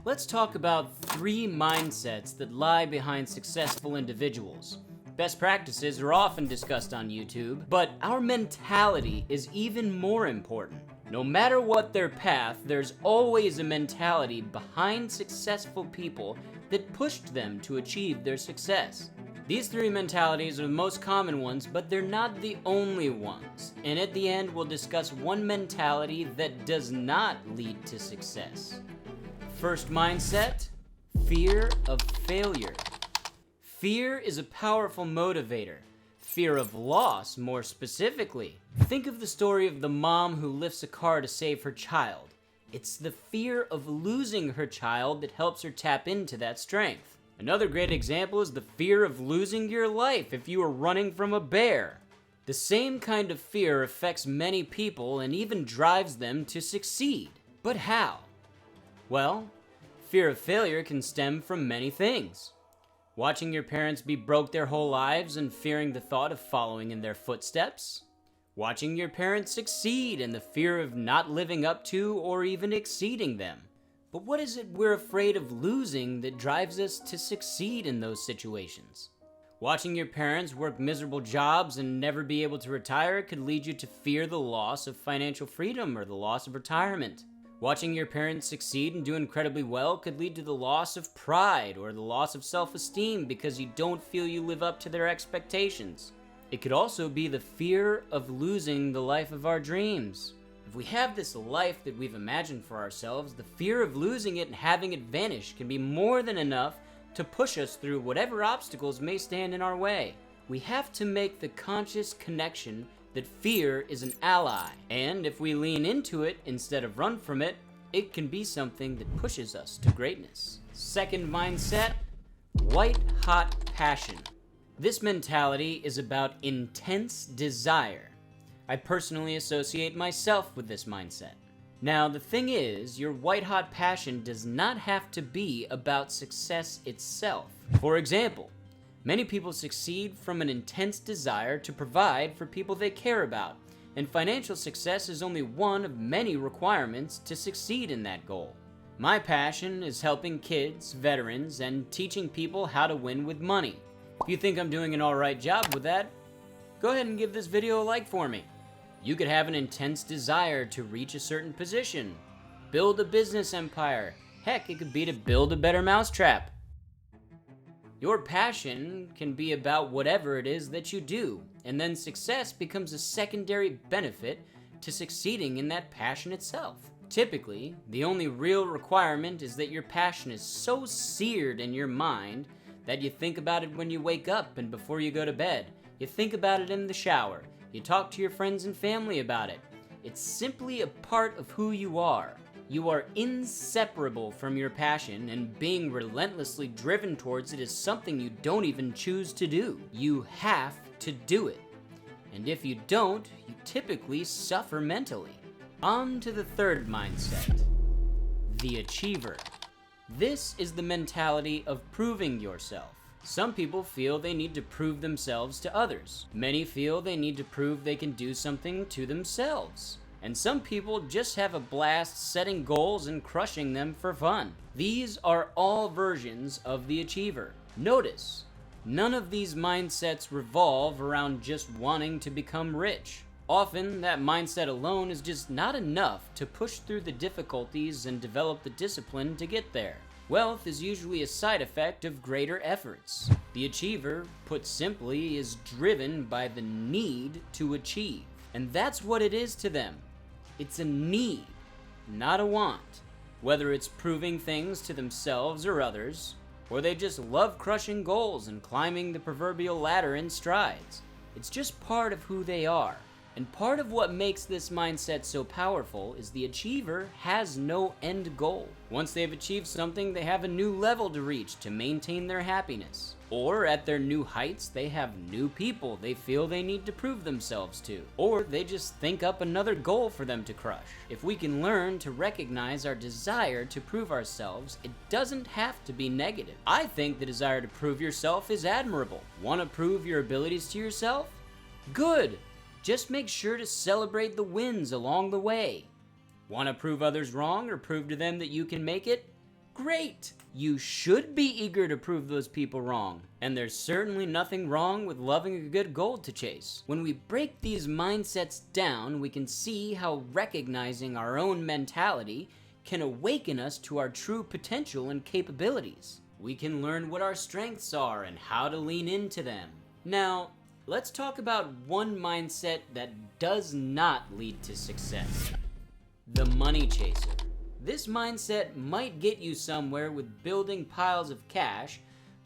Let's talk about 3 mindsets that lie behind successful individuals. Best practices are often discussed on YouTube, but our mentality is even more important. No matter what their path, there's always a mentality behind successful people that pushed them to achieve their success. These 3 mentalities are the most common ones, but they're not the only ones. And at the end, we'll discuss one mentality that does not lead to success. First mindset, fear of failure. Fear is a powerful motivator. Fear of loss, more specifically. Think of the story of the mom who lifts a car to save her child. It's the fear of losing her child that helps her tap into that strength. Another great example is the fear of losing your life if you are running from a bear. The same kind of fear affects many people and even drives them to succeed. But how? Well, fear of failure can stem from many things. Watching your parents be broke their whole lives and fearing the thought of following in their footsteps. Watching your parents succeed and the fear of not living up to or even exceeding them. But what is it we're afraid of losing that drives us to succeed in those situations? Watching your parents work miserable jobs and never be able to retire could lead you to fear the loss of financial freedom or the loss of retirement. Watching your parents succeed and do incredibly well could lead to the loss of pride or the loss of self-esteem because you don't feel you live up to their expectations. It could also be the fear of losing the life of our dreams. If we have this life that we've imagined for ourselves, the fear of losing it and having it vanish can be more than enough to push us through whatever obstacles may stand in our way. We have to make the conscious connection that fear is an ally, and if we lean into it instead of run from it, it can be something that pushes us to greatness. Second mindset, white-hot passion. This mentality is about intense desire. I personally associate myself with this mindset. Now, the thing is, your white-hot passion does not have to be about success itself. For example, many people succeed from an intense desire to provide for people they care about, and financial success is only one of many requirements to succeed in that goal. My passion is helping kids, veterans, and teaching people how to win with money. If you think I'm doing an alright job with that, go ahead and give this video a like for me. You could have an intense desire to reach a certain position, build a business empire. Heck, it could be to build a better mousetrap. Your passion can be about whatever it is that you do, and then success becomes a secondary benefit to succeeding in that passion itself. Typically, the only real requirement is that your passion is so seared in your mind that you think about it when you wake up and before you go to bed. You think about it in the shower. You talk to your friends and family about it. It's simply a part of who you are. You are inseparable from your passion, and being relentlessly driven towards it is something you don't even choose to do. You have to do it. And if you don't, you typically suffer mentally. On to the third mindset, the achiever. This is the mentality of proving yourself. Some people feel they need to prove themselves to others. Many feel they need to prove they can do something to themselves. And some people just have a blast setting goals and crushing them for fun. These are all versions of the achiever. Notice, none of these mindsets revolve around just wanting to become rich. Often, that mindset alone is just not enough to push through the difficulties and develop the discipline to get there. Wealth is usually a side effect of greater efforts. The achiever, put simply, is driven by the need to achieve. And that's what it is to them. It's a need, not a want. Whether it's proving things to themselves or others, or they just love crushing goals and climbing the proverbial ladder in strides. It's just part of who they are. And part of what makes this mindset so powerful is the achiever has no end goal. Once they've achieved something, they have a new level to reach to maintain their happiness. Or at their new heights, they have new people they feel they need to prove themselves to. Or they just think up another goal for them to crush. If we can learn to recognize our desire to prove ourselves, it doesn't have to be negative. I think the desire to prove yourself is admirable. Want to prove your abilities to yourself? Good! Just make sure to celebrate the wins along the way. Want to prove others wrong or prove to them that you can make it? Great! You should be eager to prove those people wrong. And there's certainly nothing wrong with loving a good goal to chase. When we break these mindsets down, we can see how recognizing our own mentality can awaken us to our true potential and capabilities. We can learn what our strengths are and how to lean into them. Now, let's talk about one mindset that does not lead to success. The money chaser. This mindset might get you somewhere with building piles of cash,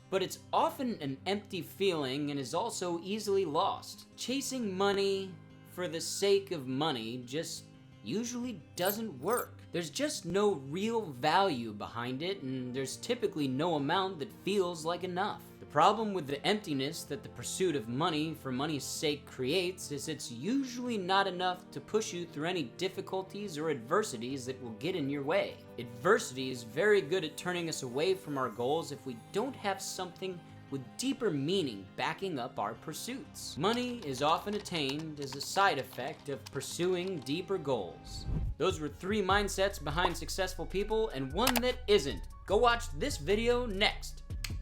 but it's often an empty feeling and is also easily lost. Chasing money for the sake of money just usually doesn't work. There's just no real value behind it, and there's typically no amount that feels like enough. The problem with the emptiness that the pursuit of money for money's sake creates is it's usually not enough to push you through any difficulties or adversities that will get in your way. Adversity is very good at turning us away from our goals if we don't have something with deeper meaning backing up our pursuits. Money is often attained as a side effect of pursuing deeper goals. Those were 3 mindsets behind successful people and one that isn't. Go watch this video next.